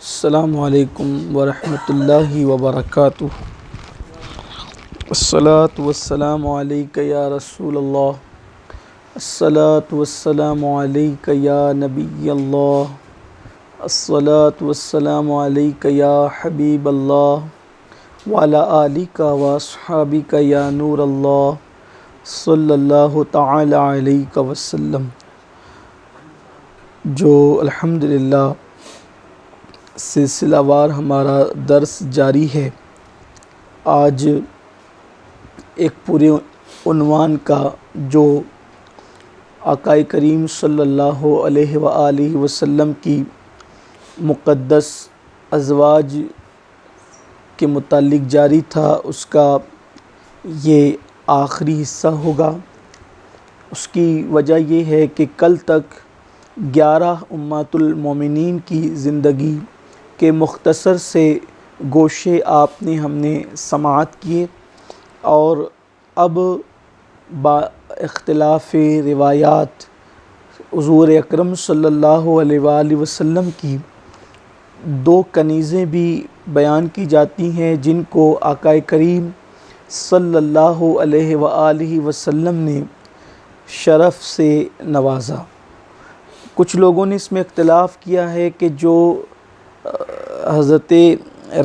السلام علیکم ورحمۃ اللہ وبرکاتہ۔ الصلاۃ والسلام علیک یا رسول اللہ، الصلاۃ والسلام علیک یا نبی اللہ، الصلاۃ والسلام علیک یا حبیب اللہ وعلی آلک واصحابک یا نور اللہ صلی اللہ تعالی علیہ وسلم۔ جو الحمدللہ سلسلہ وار ہمارا درس جاری ہے، آج ایک پورے عنوان کا جو آقا کریم صلی اللہ علیہ وآلہ وسلم کی مقدس ازواج کے متعلق جاری تھا، اس کا یہ آخری حصہ ہوگا۔ اس کی وجہ یہ ہے کہ کل تک 11 امہات المومنین کی زندگی کے مختصر سے گوشے ہم نے سماعت کیے، اور اب با اختلاف روایات حضور اکرم صلی اللہ علیہ وآلہ وسلم کی 2 کنیزیں بھی بیان کی جاتی ہیں، جن کو آقا کریم صلی اللہ علیہ وآلہ وسلم نے شرف سے نوازا۔ کچھ لوگوں نے اس میں اختلاف کیا ہے کہ جو حضرت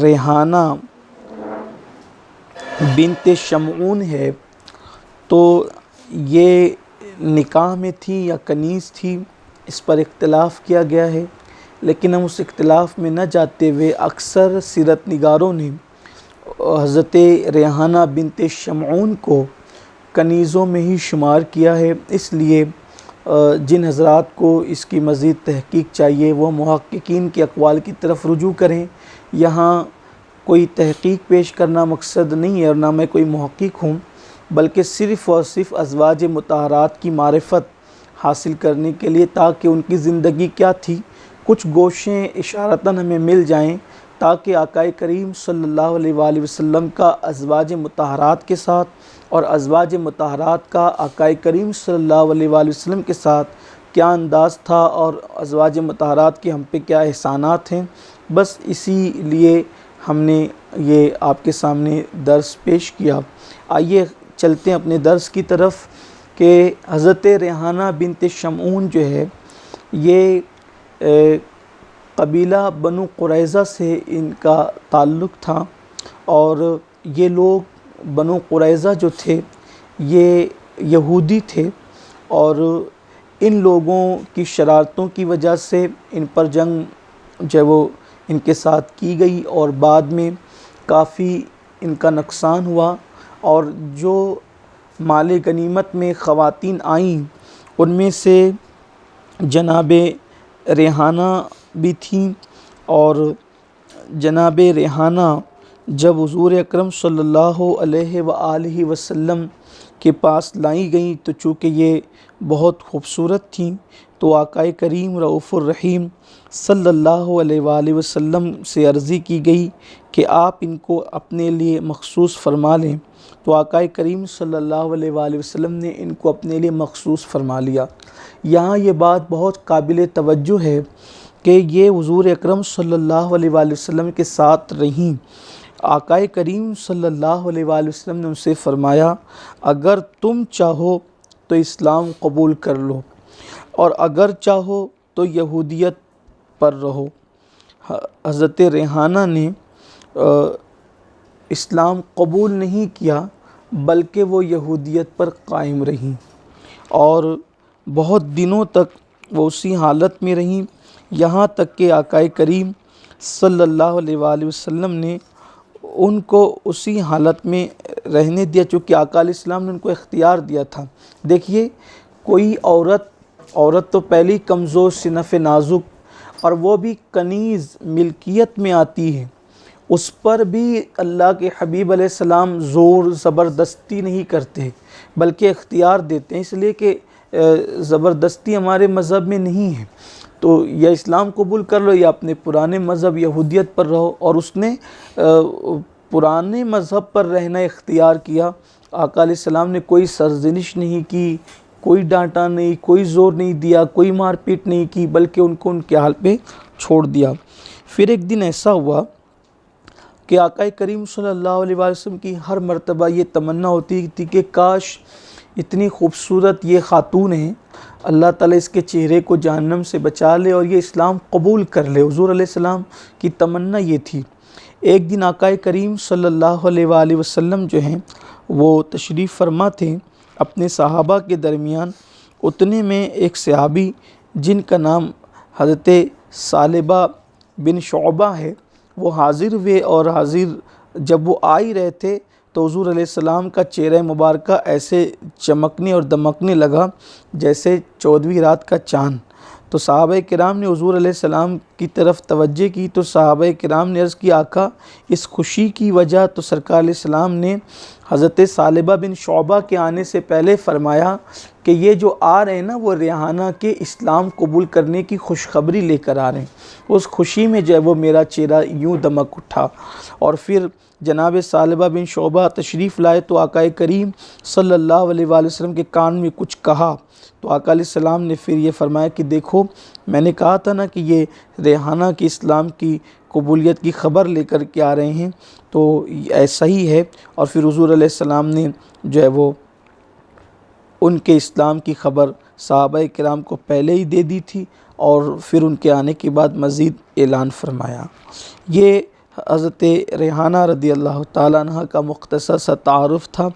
ریحانہ بنت شمعون ہے تو یہ نکاح میں تھی یا کنیز تھی، اس پر اختلاف کیا گیا ہے، لیکن ہم اس اختلاف میں نہ جاتے ہوئے اکثر سیرت نگاروں نے حضرت ریحانہ بنت شمعون کو کنیزوں میں ہی شمار کیا ہے۔ اس لیے جن حضرات کو اس کی مزید تحقیق چاہیے وہ محققین کے اقوال کی طرف رجوع کریں۔ یہاں کوئی تحقیق پیش کرنا مقصد نہیں ہے، اور نہ میں کوئی محقق ہوں، بلکہ صرف اور صرف ازواج مطہرات کی معرفت حاصل کرنے کے لیے، تاکہ ان کی زندگی کیا تھی کچھ گوشیں اشارتاً ہمیں مل جائیں، تاکہ آقا کریم صلی اللہ علیہ وآلہ وسلم کا ازواج مطہرات کے ساتھ اور ازواج مطہرات کا آقا کریم صلی اللہ علیہ وآلہ وسلم کے ساتھ کیا انداز تھا، اور ازواج مطہرات کے ہم پہ کیا احسانات ہیں۔ بس اسی لیے ہم نے یہ آپ کے سامنے درس پیش کیا۔ آئیے چلتے ہیں اپنے درس کی طرف کہ حضرت ریحانہ بنت شمعون جو ہے، یہ قبیلہ بنو قریظہ سے ان کا تعلق تھا، اور یہ لوگ بنو قریظہ جو تھے یہ یہودی تھے، اور ان لوگوں کی شرارتوں کی وجہ سے ان پر جنگ جو وہ ان کے ساتھ کی گئی، اور بعد میں کافی ان کا نقصان ہوا، اور جو مال غنیمت میں خواتین آئیں ان میں سے جناب ریحانہ بھی تھیں، اور جناب ریحانہ جب حضور اکرم صلی اللہ علیہ وآلہ وسلم کے پاس لائی گئیں تو چونکہ یہ بہت خوبصورت تھیں، تو آقا کریم رؤوف الرحیم صلی اللہ علیہ وآلہ وسلم سے عرضی کی گئی کہ آپ ان کو اپنے لیے مخصوص فرما لیں، تو آقا کریم صلی اللہ علیہ وآلہ وسلم نے ان کو اپنے لیے مخصوص فرما لیا۔ یہاں یہ بات بہت قابل توجہ ہے کہ یہ حضور اکرم صلی اللہ علیہ وآلہ وسلم کے ساتھ رہیں۔ آقا کریم صلی اللہ علیہ وآلہ وسلم نے ان سے فرمایا، اگر تم چاہو تو اسلام قبول کر لو، اور اگر چاہو تو یہودیت پر رہو۔ حضرت ریحانہ نے اسلام قبول نہیں کیا، بلکہ وہ یہودیت پر قائم رہیں، اور بہت دنوں تک وہ اسی حالت میں رہیں، یہاں تک کہ آقا کریم صلی اللہ علیہ وآلہ وسلم نے ان کو اسی حالت میں رہنے دیا، چونکہ آقا علیہ السلام نے ان کو اختیار دیا تھا۔ دیکھیے، کوئی عورت تو پہلی کمزور صنف نازک، اور وہ بھی کنیز ملکیت میں آتی ہے، اس پر بھی اللہ کے حبیب علیہ السلام زور زبردستی نہیں کرتے بلکہ اختیار دیتے ہیں، اس لیے کہ زبردستی ہمارے مذہب میں نہیں ہے۔ تو یا اسلام قبول کر لو یا اپنے پرانے مذہب یہودیت پر رہو، اور اس نے پرانے مذہب پر رہنا اختیار کیا۔ آقا علیہ السلام نے کوئی سرزنش نہیں کی، کوئی ڈانٹا نہیں، کوئی زور نہیں دیا، کوئی مار پیٹ نہیں کی، بلکہ ان کو ان کے حال پہ چھوڑ دیا۔ پھر ایک دن ایسا ہوا کہ آقا کریم صلی اللہ علیہ وسلم کی ہر مرتبہ یہ تمنا ہوتی تھی کہ کاش اتنی خوبصورت یہ خاتون ہیں، اللہ تعالیٰ اس کے چہرے کو جہنم سے بچا لے اور یہ اسلام قبول کر لے۔ حضور علیہ السلام کی تمنا یہ تھی۔ ایک دن آقا کریم صلی اللہ علیہ وآلہ وسلم جو ہیں وہ تشریف فرما تھے اپنے صحابہ کے درمیان۔ اتنے میں ایک صحابی جن کا نام حضرت ثعلبہ بن شعبہ ہے، وہ حاضر ہوئے، اور حاضر جب وہ آ ہی رہے تھے تو حضور علیہ السلام کا چہرہ مبارکہ ایسے چمکنے اور دمکنے لگا جیسے 14ویں رات کا چاند۔ تو صحابہ کرام نے حضور علیہ السلام کی طرف توجہ کی، تو صحابہ کرام نے عرض کی آقا اس خوشی کی وجہ؟ تو سرکار علیہ السلام نے حضرت ثعلبہ بن شعبہ کے آنے سے پہلے فرمایا کہ یہ جو آ رہے ہیں نا وہ ریحانہ کے اسلام قبول کرنے کی خوشخبری لے کر آ رہے ہیں۔ اس خوشی میں جو ہے وہ میرا چہرہ یوں دمک اٹھا۔ اور پھر جناب ثعلبہ بن شعبہ تشریف لائے تو آقا کریم صلی اللہ علیہ وآلہ وسلم کے کان میں کچھ کہا، تو آقا علیہ السلام نے پھر یہ فرمایا کہ دیکھو میں نے کہا تھا نا کہ یہ ریحانہ کی اسلام کی قبولیت کی خبر لے کر کے آ رہے ہیں، تو ایسا ہی ہے۔ اور پھر حضور علیہ السلام نے جو ہے وہ ان کے اسلام کی خبر صحابہ کرام کو پہلے ہی دے دی تھی، اور پھر ان کے آنے کے بعد مزید اعلان فرمایا۔ یہ حضرت ریحانہ رضی اللہ تعالیٰ عنہ کا مختصر سا تعارف تھا،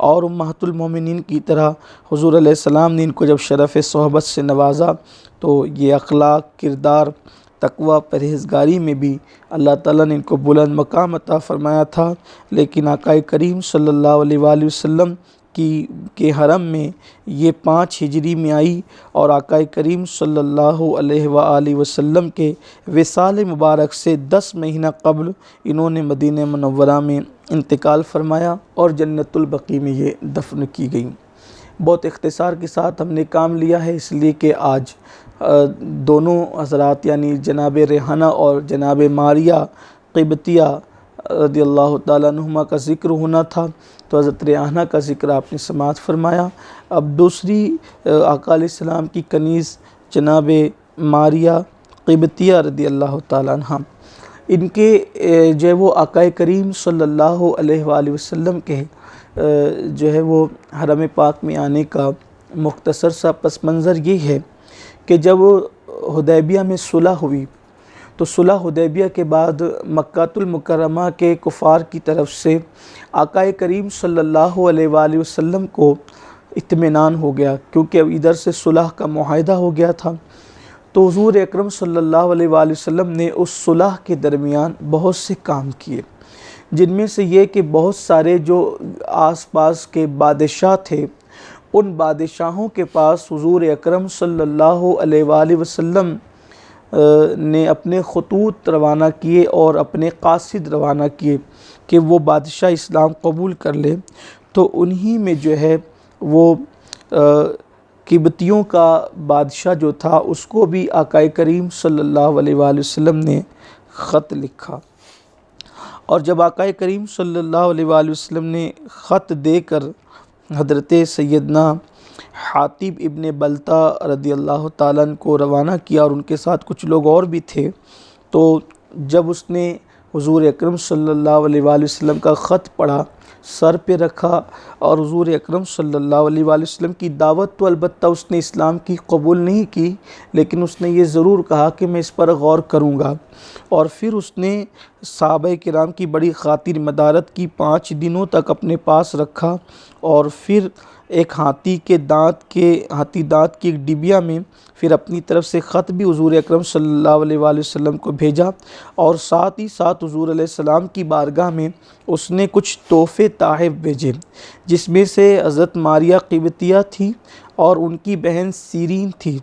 اور امہات المومنین کی طرح حضور علیہ السلام نے ان کو جب شرف صحبت سے نوازا تو یہ اخلاق، کردار، تقوی، پرہیزگاری میں بھی اللہ تعالیٰ نے ان کو بلند مقام عطا فرمایا تھا۔ لیکن آقا کریم صلی اللہ علیہ وآلہ وسلم کے حرم میں یہ 5 ہجری میں آئی، اور آقا کریم صلی اللہ علیہ وآلہ وسلم کے وصال مبارک سے 10 مہینہ قبل انہوں نے مدینہ منورہ میں انتقال فرمایا، اور جنت البقیع میں یہ دفن کی گئیں۔ بہت اختصار کے ساتھ ہم نے کام لیا ہے، اس لیے کہ آج دونوں حضرات یعنی جناب ریحانہ اور جناب ماریہ قبطیہ رضی اللہ تعالیٰ عنہما کا ذکر ہونا تھا، تو حضرت ریحانہ کا ذکر آپ نے سماعت فرمایا۔ اب دوسری آقا علیہ السلام کی کنیز جناب ماریہ قبطیہ رضی اللہ تعالیٰ عنہ، ان کے جو ہے وہ آقا کریم صلی اللہ علیہ وآلہ وسلم کے جو ہے وہ حرم پاک میں آنے کا مختصر سا پس منظر یہ ہے کہ جب حدیبیہ میں صلح ہوئی تو صلح حدیبیہ کے بعد مکہ المکرمہ کے کفار کی طرف سے آقا کریم صلی اللہ علیہ وآلہ وسلم کو اطمینان ہو گیا، کیونکہ اب ادھر سے صلح کا معاہدہ ہو گیا تھا۔ تو حضور اکرم صلی اللہ علیہ وآلہ وسلم نے اس صلح کے درمیان بہت سے کام کیے، جن میں سے یہ کہ بہت سارے جو آس پاس کے بادشاہ تھے، ان بادشاہوں کے پاس حضور اکرم صلی اللہ علیہ وآلہ وسلم نے اپنے خطوط روانہ کیے اور اپنے قاصد روانہ کیے کہ وہ بادشاہ اسلام قبول کر لے۔ تو انہی میں جو ہے وہ قبطیوں کا بادشاہ جو تھا اس کو بھی آقا کریم صلی اللہ علیہ وآلہ وسلم نے خط لکھا، اور جب آقا کریم صلی اللہ علیہ وآلہ وسلم نے خط دے کر حضرت سیدنا حاطب ابن بلتہ رضی اللہ تعالیٰ عنہ کو روانہ کیا، اور ان کے ساتھ کچھ لوگ اور بھی تھے، تو جب اس نے حضور اکرم صلی اللہ علیہ وآلہ وسلم کا خط پڑھا، سر پہ رکھا، اور حضور اکرم صلی اللہ علیہ وآلہ وسلم کی دعوت تو البتہ اس نے اسلام کی قبول نہیں کی، لیکن اس نے یہ ضرور کہا کہ میں اس پر غور کروں گا۔ اور پھر اس نے صحابہ کرام کی بڑی خاطر مدارت کی، 5 دنوں تک اپنے پاس رکھا، اور پھر ایک ہاتھی دانت کی ایک ڈبیا میں پھر اپنی طرف سے خط بھی حضور اکرم صلی اللہ علیہ وآلہ وسلم کو بھیجا، اور ساتھ ہی ساتھ حضور علیہ السلام کی بارگاہ میں اس نے کچھ تحفے تحائف بھیجے، جس میں سے حضرت ماریہ قبطیہ تھی اور ان کی بہن سیرین تھی۔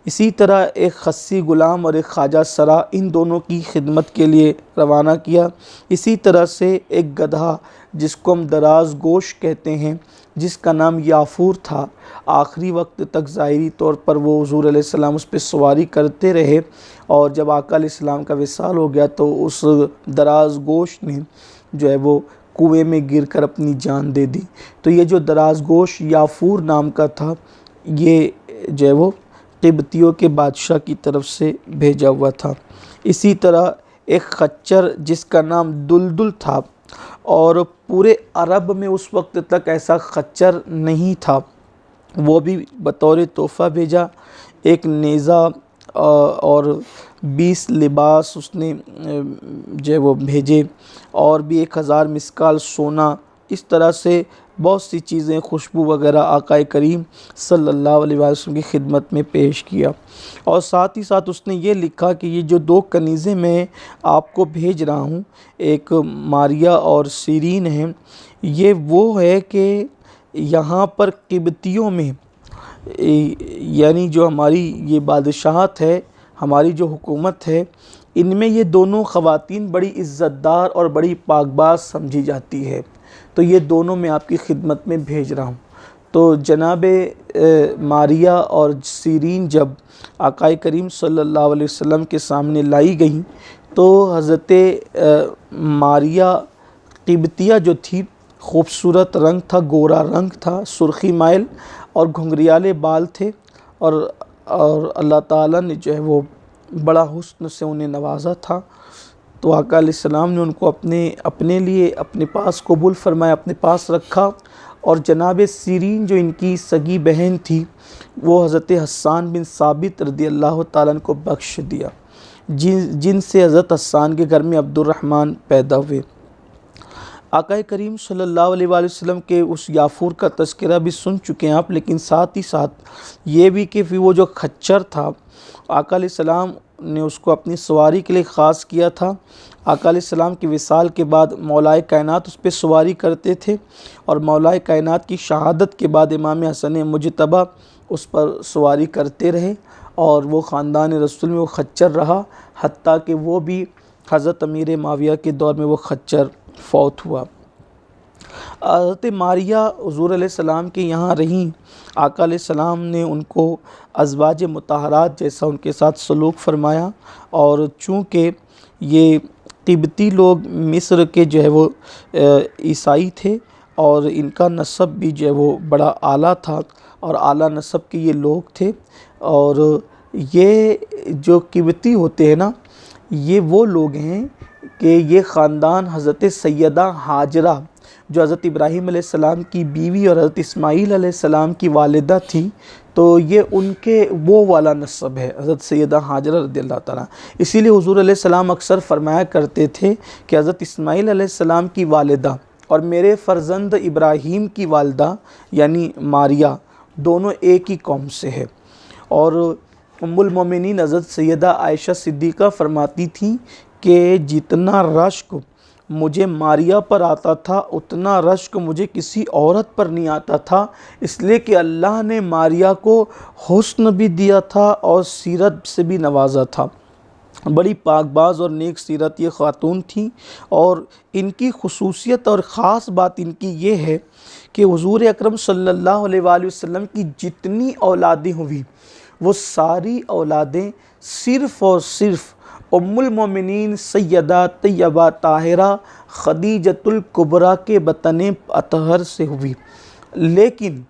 اسی طرح ایک خصی غلام اور ایک خواجہ سرا، ان دونوں کی خدمت کے لیے روانہ کیا۔ اسی طرح سے ایک گدھا جس کو ہم دراز گوش کہتے ہیں، جس کا نام یافور تھا، آخری وقت تک ظاہری طور پر وہ حضور علیہ السلام اس پہ سواری کرتے رہے، اور جب آقا علیہ السلام کا وصال ہو گیا تو اس دراز گوش نے جو ہے وہ کنویں میں گر کر اپنی جان دے دی۔ تو یہ جو دراز گوش یافور نام کا تھا، یہ جو ہے وہ قبطیوں کے بادشاہ کی طرف سے بھیجا ہوا تھا۔ اسی طرح ایک خچر جس کا نام دلدل تھا، اور پورے عرب میں اس وقت تک ایسا خچر نہیں تھا، وہ بھی بطور تحفہ بھیجا۔ ایک نیزہ اور 20 لباس اس نے جو ہے وہ بھیجے، اور بھی 1000 مسکال سونا۔ اس طرح سے بہت سی چیزیں، خوشبو وغیرہ آقا کریم صلی اللہ علیہ وسلم کی خدمت میں پیش کیا۔ اور ساتھ ہی ساتھ اس نے یہ لکھا کہ یہ جو 2 کنیزیں میں آپ کو بھیج رہا ہوں، ایک ماریا اور سیرین ہیں، یہ وہ ہے کہ یہاں پر قبطیوں میں، یعنی جو ہماری یہ بادشاہت ہے، ہماری جو حکومت ہے، ان میں یہ دونوں خواتین بڑی عزت دار اور بڑی پاک باز سمجھی جاتی ہے، تو یہ دونوں میں آپ کی خدمت میں بھیج رہا ہوں۔ تو جناب ماریا اور سیرین جب آقا کریم صلی اللہ علیہ وسلم کے سامنے لائی گئیں، تو حضرت ماریا قبطیہ جو تھی، خوبصورت رنگ تھا، گورا رنگ تھا، سرخی مائل اور گھنگریالے بال تھے، اور اللہ تعالیٰ نے جو ہے وہ بڑا حسن سے انہیں نوازا تھا۔ تو آقا علیہ السلام نے ان کو اپنے لیے اپنے پاس قبول فرمایا، اپنے پاس رکھا، اور جناب سیرین جو ان کی سگی بہن تھی، وہ حضرت حسان بن ثابت رضی اللہ تعالیٰ عنہ کو بخش دیا، جن سے حضرت حسان کے گھر میں عبد الرحمن پیدا ہوئے۔ آقا کریم صلی اللہ علیہ وآلہ وسلم کے اس یافور کا تذکرہ بھی سن چکے ہیں آپ، لیکن ساتھ ہی ساتھ یہ بھی کہ وہ جو خچر تھا، آقا علیہ السلام نے اس کو اپنی سواری کے لیے خاص کیا تھا۔ آقا علیہ السلام کی وصال کے بعد مولا کائنات اس پہ سواری کرتے تھے، اور مولا کائنات کی شہادت کے بعد امام حسن مجتبیٰ اس پر سواری کرتے رہے، اور وہ خاندان رسول میں وہ خچر رہا، حتیٰ کہ وہ بھی حضرت امیر معاویہ کے دور میں وہ خچر فوت ہوا۔ حضرت ماریا حضور علیہ السلام کے یہاں رہیں، آقا علیہ السلام نے ان کو ازواج مطہرات جیسا ان کے ساتھ سلوک فرمایا، اور چونکہ یہ قبطی لوگ مصر کے جو ہے وہ عیسائی تھے، اور ان کا نسب بھی جو ہے وہ بڑا اعلیٰ تھا، اور اعلیٰ نسب کے یہ لوگ تھے، اور یہ جو قبطی ہوتے ہیں نا، یہ وہ لوگ ہیں کہ یہ خاندان حضرت سیدہ ہاجرہ جو حضرت ابراہیم علیہ السلام کی بیوی اور حضرت اسماعیل علیہ السلام کی والدہ تھی، تو یہ ان کے وہ والا نسب ہے، حضرت سیدہ ہاجرہ رضی اللہ تعالیٰ۔ اسی لیے حضور علیہ السلام اکثر فرمایا کرتے تھے کہ حضرت اسماعیل علیہ السلام کی والدہ اور میرے فرزند ابراہیم کی والدہ یعنی ماریا دونوں ایک ہی قوم سے ہے۔ اور ام المومنین حضرت سیدہ عائشہ صدیقہ فرماتی تھیں کہ جتنا رشک مجھے ماریا پر آتا تھا، اتنا رشک مجھے کسی عورت پر نہیں آتا تھا، اس لیے کہ اللہ نے ماریا کو حسن بھی دیا تھا اور سیرت سے بھی نوازا تھا۔ بڑی پاک باز اور نیک سیرت یہ خاتون تھیں، اور ان کی خصوصیت اور خاص بات ان کی یہ ہے کہ حضور اکرم صلی اللہ علیہ وآلہ وسلم کی جتنی اولادیں ہوئی، وہ ساری اولادیں صرف اور صرف ام المومنین سیدہ طیبہ طاہرہ خدیجۃ الکبریٰ کے بطن اطہر سے ہوئی۔ لیکن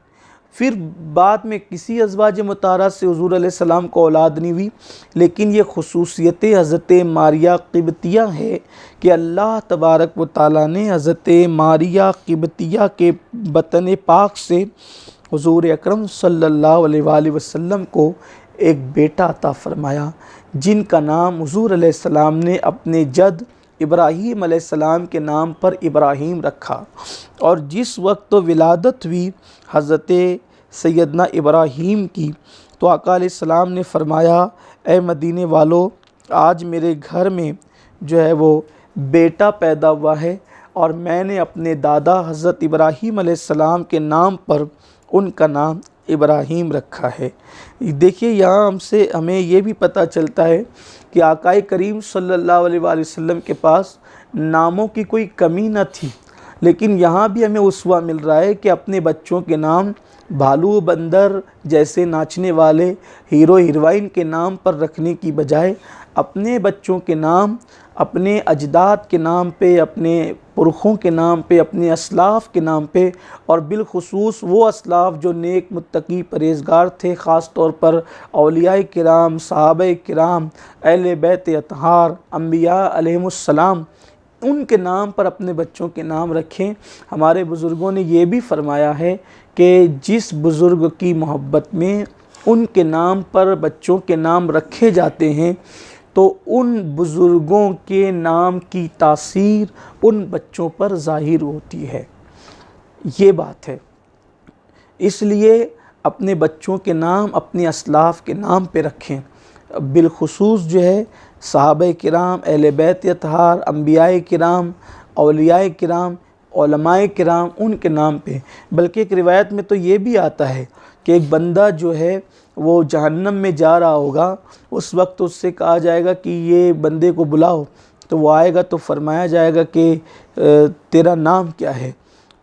پھر بعد میں کسی ازواج مطہرہ سے حضور علیہ السلام کو اولاد نہیں ہوئی، لیکن یہ خصوصیت حضرت ماریا قبطیہ ہے کہ اللہ تبارک و تعالیٰ نے حضرت ماریا قبطیہ کے بطن پاک سے حضور اکرم صلی اللہ علیہ وآلہ وسلم کو ایک بیٹا عطا فرمایا، جن کا نام حضور علیہ السلام نے اپنے جد ابراہیم علیہ السلام کے نام پر ابراہیم رکھا۔ اور جس وقت ولادت ہوئی حضرت سیدنا ابراہیم کی، تو آقا علیہ السلام نے فرمایا، اے مدینے والو، آج میرے گھر میں جو ہے وہ بیٹا پیدا ہوا ہے، اور میں نے اپنے دادا حضرت ابراہیم علیہ السلام کے نام پر ان کا نام ابراہیم رکھا ہے۔ دیکھیے یہاں ہمیں یہ بھی پتہ چلتا ہے کہ آقا کریم صلی اللہ علیہ وآلہ وسلم کے پاس ناموں کی کوئی کمی نہ تھی، لیکن یہاں بھی ہمیں اسوہ مل رہا ہے کہ اپنے بچوں کے نام بھالو بندر جیسے ناچنے والے ہیرو ہیروئن کے نام پر رکھنے کی بجائے اپنے بچوں کے نام اپنے اجداد کے نام پہ، اپنے پرخوں کے نام پہ، اپنے اسلاف کے نام پہ، اور بالخصوص وہ اسلاف جو نیک متقی پرہیزگار تھے، خاص طور پر اولیاء کرام، صحابہ کرام، اہل بیت اطہار، انبیاء علیہم السلام، ان کے نام پر اپنے بچوں کے نام رکھیں۔ ہمارے بزرگوں نے یہ بھی فرمایا ہے کہ جس بزرگ کی محبت میں ان کے نام پر بچوں کے نام رکھے جاتے ہیں تو ان بزرگوں کے نام کی تاثیر ان بچوں پر ظاہر ہوتی ہے، یہ بات ہے۔ اس لیے اپنے بچوں کے نام اپنے اسلاف کے نام پہ رکھیں، بالخصوص جو ہے صحابہ کرام، اہل بیت اطہار، انبیاء کرام، اولیاء کرام، علماء کرام، ان کے نام پہ۔ بلکہ ایک روایت میں تو یہ بھی آتا ہے کہ ایک بندہ جو ہے وہ جہنم میں جا رہا ہوگا، اس وقت اس سے کہا جائے گا کہ یہ بندے کو بلاؤ، تو وہ آئے گا تو فرمایا جائے گا کہ تیرا نام کیا ہے؟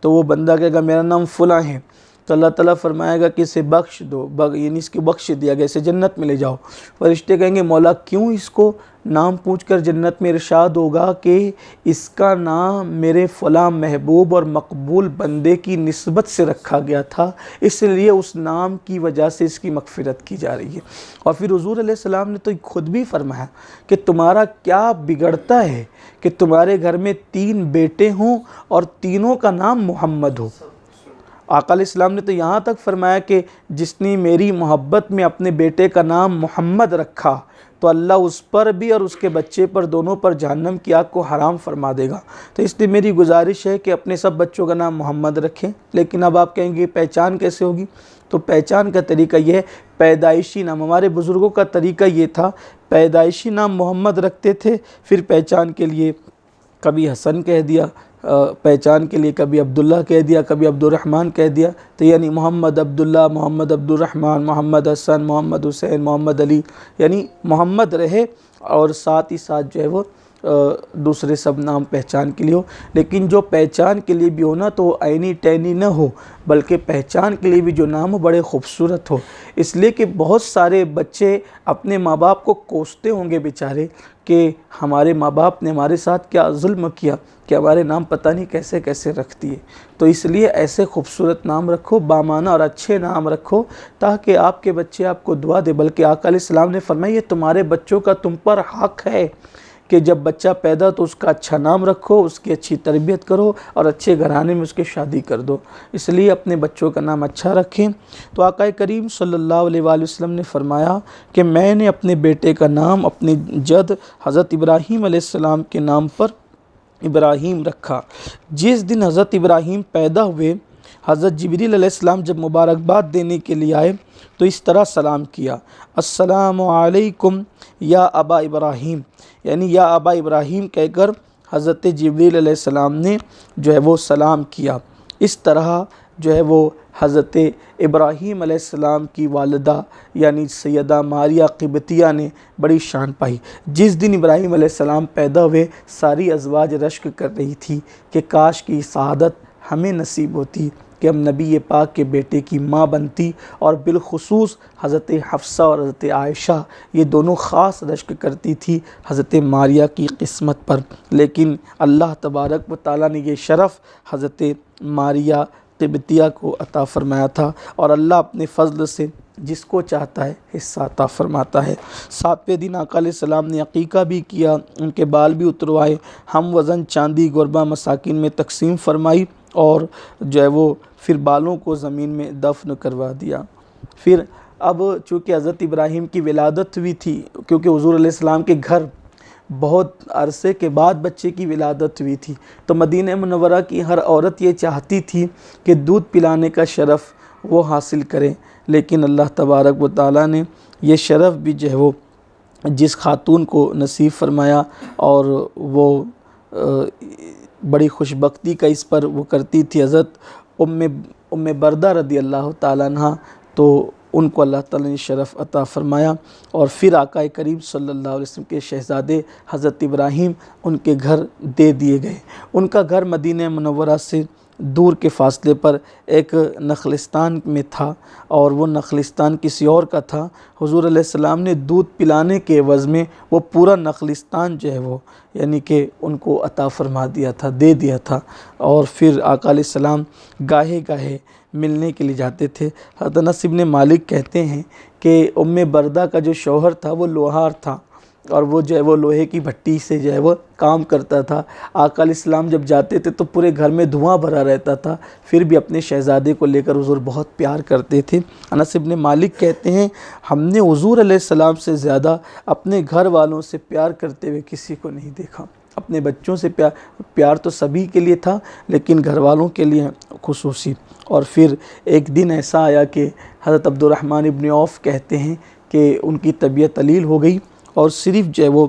تو وہ بندہ کہے گا میرا نام فلاں ہے، تو اللہ تعالیٰ فرمائے گا کہ اسے بخش دو، یعنی اس کو بخش دیا گیا، اسے جنت میں لے جاؤ۔ فرشتے کہیں گے مولا کیوں؟ اس کو نام پوچھ کر جنت میں ارشاد ہوگا کہ اس کا نام میرے فلاں محبوب اور مقبول بندے کی نسبت سے رکھا گیا تھا، اس لیے اس نام کی وجہ سے اس کی مغفرت کی جا رہی ہے۔ اور پھر حضور علیہ السلام نے تو خود بھی فرمایا کہ تمہارا کیا بگڑتا ہے کہ تمہارے گھر میں 3 بیٹے ہوں اور تینوں کا نام محمد ہو۔ آقا علیہ السلام نے تو یہاں تک فرمایا کہ جس نے میری محبت میں اپنے بیٹے کا نام محمد رکھا تو اللہ اس پر بھی اور اس کے بچے پر، دونوں پر جہنم کی آگ کو حرام فرما دے گا۔ تو اس لیے میری گزارش ہے کہ اپنے سب بچوں کا نام محمد رکھیں۔ لیکن اب آپ کہیں گے پہچان کیسے ہوگی؟ تو پہچان کا طریقہ یہ ہے، پیدائشی نام، ہمارے بزرگوں کا طریقہ یہ تھا، پیدائشی نام محمد رکھتے تھے، پھر پہچان کے لیے کبھی حسن کہہ دیا، پہچان کے لیے کبھی عبداللہ کہہ دیا، کبھی عبد الرحمن کہہ دیا، تو یعنی محمد عبداللہ، محمد عبد الرحمن، محمد حسن، محمد حسین، محمد علی، یعنی محمد رہے اور ساتھ ہی ساتھ جو ہے وہ دوسرے سب نام پہچان کے لیے ہو۔ لیکن جو پہچان کے لیے بھی ہونا تو وہ عینی ٹینی نہ ہو، بلکہ پہچان کے لیے بھی جو نام ہو بڑے خوبصورت ہو۔ اس لیے کہ بہت سارے بچے اپنے ماں باپ کو کوستے ہوں گے بیچارے کہ ہمارے ماں باپ نے ہمارے ساتھ کیا ظلم کیا کہ ہمارے نام پتہ نہیں کیسے کیسے رکھ دیے۔ تو اس لیے ایسے خوبصورت نام رکھو، بامانہ اور اچھے نام رکھو تاکہ آپ کے بچے آپ کو دعا دے۔ بلکہ آقا علیہ السلام نے فرمایا یہ تمہارے بچوں کا تم پر حق ہے کہ جب بچہ پیدا تو اس کا اچھا نام رکھو، اس کی اچھی تربیت کرو اور اچھے گھرانے میں اس کی شادی کر دو۔ اس لیے اپنے بچوں کا نام اچھا رکھیں۔ تو آقا کریم صلی اللہ علیہ وآلہ وسلم نے فرمایا کہ میں نے اپنے بیٹے کا نام اپنے جد حضرت ابراہیم علیہ السلام کے نام پر ابراہیم رکھا۔ جس دن حضرت ابراہیم پیدا ہوئے، حضرت جبریل علیہ السلام جب مبارکباد دینے کے لیے آئے تو اس طرح سلام کیا، السلام علیکم یا ابا ابراہیم، یعنی یا ابا ابراہیم کہہ کر حضرت جبریل علیہ السلام نے جو ہے وہ سلام کیا۔ اس طرح جو ہے وہ حضرت ابراہیم علیہ السلام کی والدہ یعنی سیدہ ماریہ قبطیہ نے بڑی شان پائی۔ جس دن ابراہیم علیہ السلام پیدا ہوئے ساری ازواج رشک کر رہی تھی کہ کاش کی سعادت ہمیں نصیب ہوتی کہ ہم نبی پاک کے بیٹے کی ماں بنتی، اور بالخصوص حضرت حفصہ اور حضرت عائشہ یہ دونوں خاص رشک کرتی تھی حضرت ماریہ کی قسمت پر۔ لیکن اللہ تبارک و تعالیٰ نے یہ شرف حضرت ماریہ قبطیہ کو عطا فرمایا تھا، اور اللہ اپنے فضل سے جس کو چاہتا ہے حصہ عطا فرماتا ہے۔ 7ویں دن آقا علیہ السلام نے عقیقہ بھی کیا، ان کے بال بھی اتروائے، ہم وزن چاندی گربہ مساکین میں تقسیم فرمائی، اور جو ہے وہ پھر بالوں کو زمین میں دفن کروا دیا۔ پھر اب چونکہ حضرت ابراہیم کی ولادت ہوئی تھی، کیونکہ حضور علیہ السلام کے گھر بہت عرصے کے بعد بچے کی ولادت ہوئی تھی، تو مدینہ منورہ کی ہر عورت یہ چاہتی تھی کہ دودھ پلانے کا شرف وہ حاصل کرے، لیکن اللہ تبارک و تعالیٰ نے یہ شرف بھی جو ہے وہ جس خاتون کو نصیب فرمایا، اور وہ بڑی خوش بختی کا اس پر وہ کرتی تھی حضرت ام بردہ رضی اللہ تعالیٰ عنہ، تو ان کو اللہ تعالیٰ نے شرف عطا فرمایا، اور پھر آقا کریم صلی اللہ علیہ وسلم کے شہزادے حضرت ابراہیم ان کے گھر دے دیے گئے۔ ان کا گھر مدینہ منورہ سے دور کے فاصلے پر ایک نخلستان میں تھا، اور وہ نخلستان کسی اور کا تھا۔ حضور علیہ السلام نے دودھ پلانے کے عوض میں وہ پورا نخلستان جو ہے وہ یعنی کہ ان کو عطا فرما دیا تھا، دے دیا تھا۔ اور پھر آقا علیہ السلام گاہے گاہے ملنے کے لیے جاتے تھے۔ حضرت انس بن مالک کہتے ہیں کہ ام بردہ کا جو شوہر تھا وہ لوہار تھا، اور وہ جو ہے وہ لوہے کی بھٹی سے جو ہے وہ کام کرتا تھا۔ آقا علیہ السلام جب جاتے تھے تو پورے گھر میں دھواں بھرا رہتا تھا، پھر بھی اپنے شہزادے کو لے کر حضور بہت پیار کرتے تھے۔ انس بن مالک کہتے ہیں ہم نے حضور علیہ السلام سے زیادہ اپنے گھر والوں سے پیار کرتے ہوئے کسی کو نہیں دیکھا۔ اپنے بچوں سے پیار تو سبھی کے لیے تھا، لیکن گھر والوں کے لیے خصوصی۔ اور پھر ایک دن ایسا آیا کہ حضرت عبد الرحمن ابن عوف کہتے ہیں کہ ان کی طبیعت علیل ہو گئی، اور صرف جو ہے وہ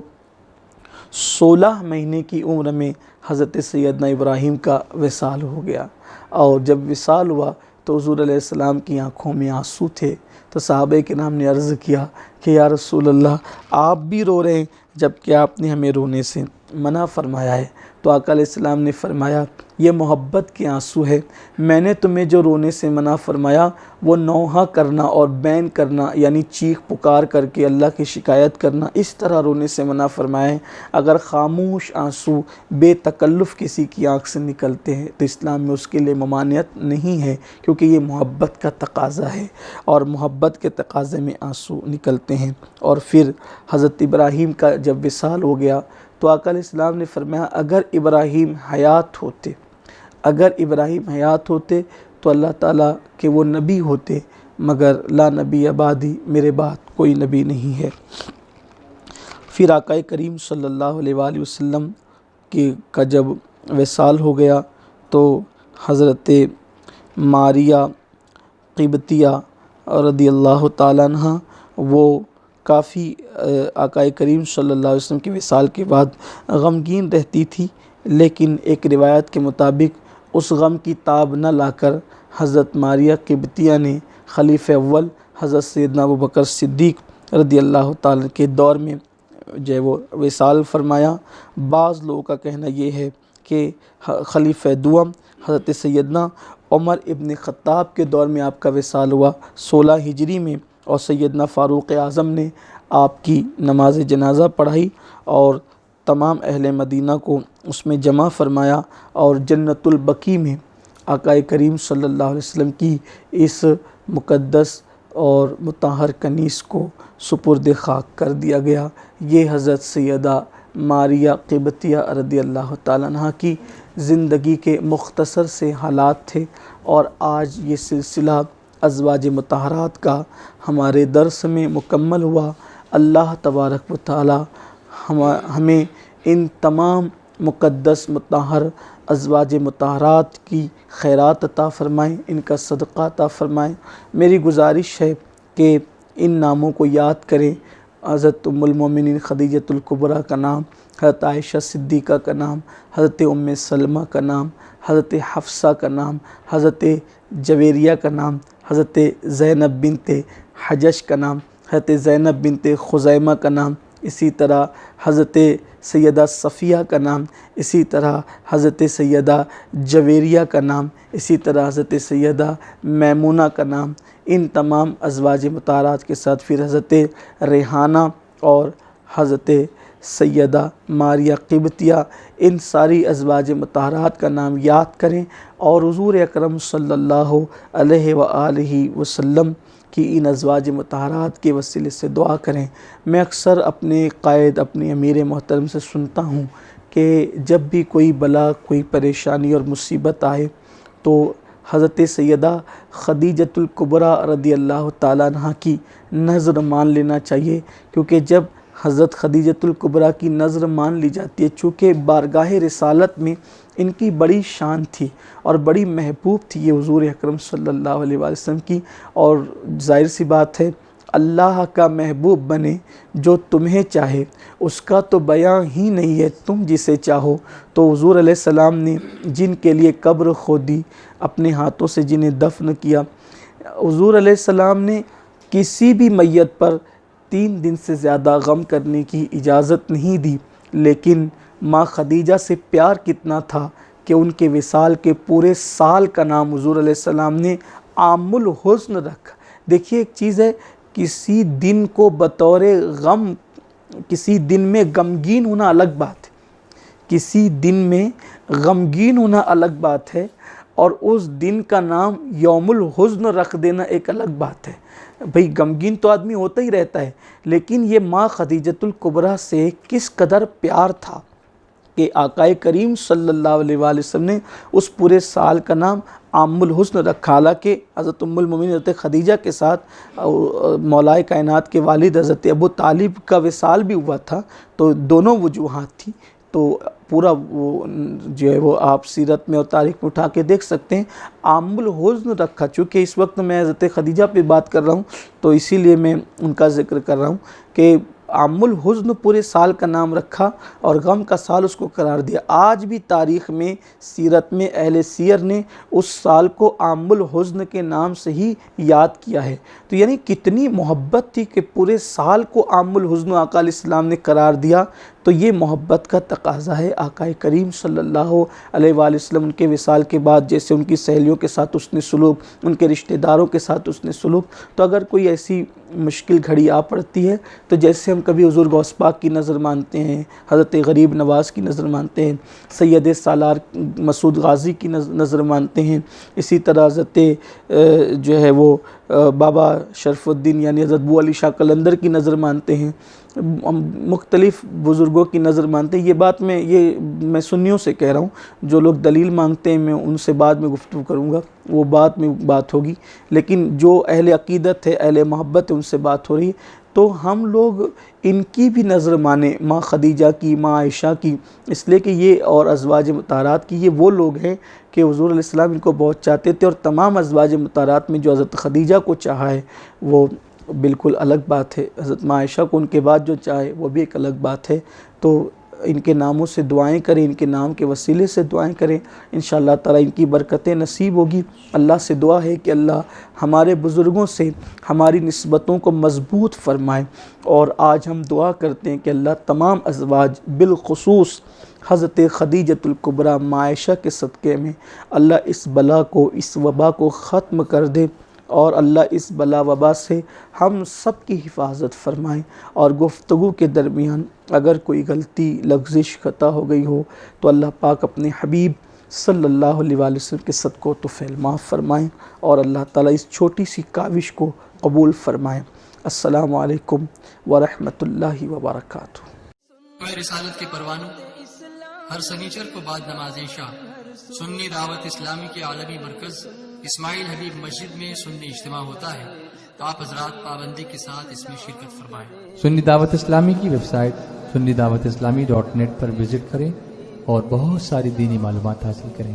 16 مہینے کی عمر میں حضرت سیدنا ابراہیم کا وصال ہو گیا۔ اور جب وصال ہوا تو حضور علیہ السلام کی آنکھوں میں آنسو تھے، تو صحابہ کرام نے عرض کیا کہ یا رسول اللہ آپ بھی رو رہے ہیں جبکہ آپ نے ہمیں رونے سے منع فرمایا ہے۔ تو آقا علیہ السلام نے فرمایا یہ محبت کے آنسو ہے، میں نے تمہیں جو رونے سے منع فرمایا وہ نوحہ کرنا اور بین کرنا یعنی چیخ پکار کر کے اللہ کی شکایت کرنا، اس طرح رونے سے منع فرمایا ہے۔ اگر خاموش آنسو بے تکلف کسی کی آنکھ سے نکلتے ہیں تو اسلام میں اس کے لیے ممانعت نہیں ہے، کیونکہ یہ محبت کا تقاضا ہے، اور محبت کے تقاضے میں آنسو نکلتے ہیں۔ اور پھر حضرت ابراہیم کا جب وصال ہو گیا تو آقا علیہ السلام نے فرمایا اگر ابراہیم حیات ہوتے تو اللہ تعالیٰ کے وہ نبی ہوتے، مگر لا نبی بعدی، میرے بعد کوئی نبی نہیں ہے۔ پھر آقا کریم صلی اللہ علیہ وآلہ وسلم کا جب وصال ہو گیا تو حضرت ماریہ قبطیہ رضی اللہ تعالیٰ عنہ وہ کافی آقا کریم صلی اللہ علیہ وسلم کے وصال کے بعد غمگین رہتی تھی، لیکن ایک روایت کے مطابق اس غم کی تاب نہ لا کر حضرت ماریہ قبطیہ نے خلیفہ اول حضرت سیدنا ابوبکر صدیق رضی اللہ تعالیٰ کے دور میں جو ہے وہ وصال فرمایا۔ بعض لوگوں کا کہنا یہ ہے کہ خلیفہ دوم حضرت سیدنا عمر ابن خطاب کے دور میں آپ کا وصال ہوا 16 ہجری میں، اور سیدنا فاروق اعظم نے آپ کی نماز جنازہ پڑھائی اور تمام اہل مدینہ کو اس میں جمع فرمایا، اور جنت البقیع میں آقا کریم صلی اللہ علیہ وسلم کی اس مقدس اور مطہر کنیز کو سپرد خاک کر دیا گیا۔ یہ حضرت سیدہ ماریہ قبطیہ رضی اللہ تعالیٰ عنہ کی زندگی کے مختصر سے حالات تھے، اور آج یہ سلسلہ ازواج مطہرات کا ہمارے درس میں مکمل ہوا۔ اللہ تبارک و تعالی ہمیں ان تمام مقدس مطہر ازواج مطہرات کی خیرات عطا فرمائیں، ان کا صدقہ عطا فرمائیں۔ میری گزارش ہے کہ ان ناموں کو یاد کریں۔ حضرت ام المومنین خدیجۃ الکبریٰ کا نام، حضرت عائشہ صدیقہ کا نام، حضرت ام سلمہ کا نام، حضرت حفصہ کا نام، حضرت جویریہ کا نام، حضرت زینب بنت حجش کا نام، حضرت زینب بنت خزیمہ کا نام، اسی طرح حضرت سیدہ صفیہ کا نام، اسی طرح حضرت سیدہ جویریہ کا نام، اسی طرح حضرت سیدہ میمونہ کا نام۔ ان تمام ازواج مطہرات کے ساتھ پھر حضرت ریحانہ اور حضرت سیدہ ماریہ قبطیہ، ان ساری ازواج مطہرات کا نام یاد کریں، اور حضور اکرم صلی اللہ علیہ وآلہ وسلم کی ان ازواج مطہرات کے وسیلے سے دعا کریں۔ میں اکثر اپنے قائد، اپنے امیر محترم سے سنتا ہوں کہ جب بھی کوئی بلا، کوئی پریشانی اور مصیبت آئے تو حضرت سیدہ خدیجۃ الکبریٰ رضی اللہ تعالیٰ عنہ کی نظر مان لینا چاہیے، کیونکہ جب حضرت خدیجۃ الکبریٰ کی نظر مان لی جاتی ہے، چونکہ بارگاہ رسالت میں ان کی بڑی شان تھی اور بڑی محبوب تھی یہ حضور اکرم صلی اللہ علیہ وآلہ وسلم کی، اور ظاہر سی بات ہے اللہ کا محبوب بنے جو تمہیں چاہے، اس کا تو بیاں ہی نہیں ہے تم جسے چاہو۔ تو حضور علیہ السلام نے جن کے لیے قبر کھودی، اپنے ہاتھوں سے جنہیں دفن کیا، حضور علیہ السلام نے کسی بھی میت پر 3 دن سے زیادہ غم کرنے کی اجازت نہیں دی، لیکن ماں خدیجہ سے پیار کتنا تھا کہ ان کے وصال کے پورے سال کا نام حضور علیہ السلام نے عام الحزن رکھا۔ دیکھیے ایک چیز ہے، کسی دن کو بطور غم، کسی دن میں غمگین ہونا الگ بات ہے، کسی دن میں غمگین ہونا الگ بات ہے، اور اس دن کا نام یوم الحزن رکھ دینا ایک الگ بات ہے۔ بھئی غمگین تو آدمی ہوتا ہی رہتا ہے، لیکن یہ ماں خدیجۃ الکبریٰ سے کس قدر پیار تھا کہ آقا کریم صلی اللہ علیہ وآلہ وسلم نے اس پورے سال کا نام عام الحزن رکھا۔ حالانکہ حضرت ام المومنین حضرت خدیجہ کے ساتھ مولائے کائنات کے والد حضرت ابو طالب کا وصال بھی ہوا تھا، تو دونوں وجوہات تھی، تو پورا وہ جو ہے وہ آپ سیرت میں اور تاریخ میں اٹھا کے دیکھ سکتے ہیں۔ عام الحزن رکھا، چونکہ اس وقت میں حضرت خدیجہ پہ بات کر رہا ہوں تو اسی لیے میں ان کا ذکر کر رہا ہوں کہ عام الحزن پورے سال کا نام رکھا اور غم کا سال اس کو قرار دیا۔ آج بھی تاریخ میں، سیرت میں اہل سیر نے اس سال کو عام الحزن کے نام سے ہی یاد کیا ہے۔ تو یعنی کتنی محبت تھی کہ پورے سال کو عام الحزن آقا علیہ السلام نے قرار دیا۔ تو یہ محبت کا تقاضا ہے۔ آقا کریم صلی اللہ علیہ وآلہ وسلم ان کے وصال کے بعد جیسے ان کی سہیلیوں کے ساتھ اس نے سلوک، ان کے رشتہ داروں کے ساتھ اس نے سلوک، تو اگر کوئی ایسی مشکل گھڑی آ پڑتی ہے تو جیسے ہم کبھی حضور غوث پاک کی نظر مانتے ہیں، حضرت غریب نواز کی نظر مانتے ہیں، سید سالار مسعود غازی کی نظر مانتے ہیں، اسی طرح حضرت جو ہے وہ بابا شرف الدین یعنی حضرت بو علی شاہ قلندر کی نظر مانتے ہیں، مختلف بزرگوں کی نظر مانتے ہیں۔ یہ بات میں سنیوں سے کہہ رہا ہوں، جو لوگ دلیل مانگتے ہیں میں ان سے بعد میں گفتگو کروں گا، وہ بعد میں بات ہوگی، لیکن جو اہل عقیدت ہے، اہل محبت ہے، ان سے بات ہو رہی ہے۔ تو ہم لوگ ان کی بھی نظر مانیں، ماں خدیجہ کی، ماں عائشہ کی، اس لیے کہ یہ اور ازواج مطہرات کی، یہ وہ لوگ ہیں کہ حضور علیہ السلام ان کو بہت چاہتے تھے، اور تمام ازواج مطہرات میں جو حضرت خدیجہ کو چاہا ہے وہ بالکل الگ بات ہے، حضرت ماں عائشہ کو ان کے بعد جو چاہے وہ بھی ایک الگ بات ہے۔ تو ان کے ناموں سے دعائیں کریں، ان کے نام کے وسیلے سے دعائیں کریں، انشاءاللہ تعالی ان کی برکتیں نصیب ہوگی۔ اللہ سے دعا ہے کہ اللہ ہمارے بزرگوں سے ہماری نسبتوں کو مضبوط فرمائے، اور آج ہم دعا کرتے ہیں کہ اللہ تمام ازواج بالخصوص حضرت خدیجۃ الکبریٰ ماں عائشہ کے صدقے میں اللہ اس بلا کو، اس وبا کو ختم کر دے، اور اللہ اس بلا وبا سے ہم سب کی حفاظت فرمائیں۔ اور گفتگو کے درمیان اگر کوئی غلطی، لغزش، خطا ہو گئی ہو تو اللہ پاک اپنے حبیب صلی اللہ علیہ وآلہ وسلم کے صدقہ و طفیل معاف فرمائیں، اور اللہ تعالیٰ اس چھوٹی سی کاوش کو قبول فرمائیں۔ السلام علیکم ورحمۃ اللہ وبرکاتہ۔ رسالت کے پروانوں ہر سنیچر کو بعد نماز عشاء سنی دعوت اسلامی کے عالمی مرکز اسماعیل حبیب مسجد میں سنی اجتماع ہوتا ہے، تو آپ حضرات پابندی کے ساتھ اس میں شرکت فرمائیں۔ سنی دعوت اسلامی کی ویب سائٹ sunnidawatisllami.net پر وزٹ کریں اور بہت ساری دینی معلومات حاصل کریں۔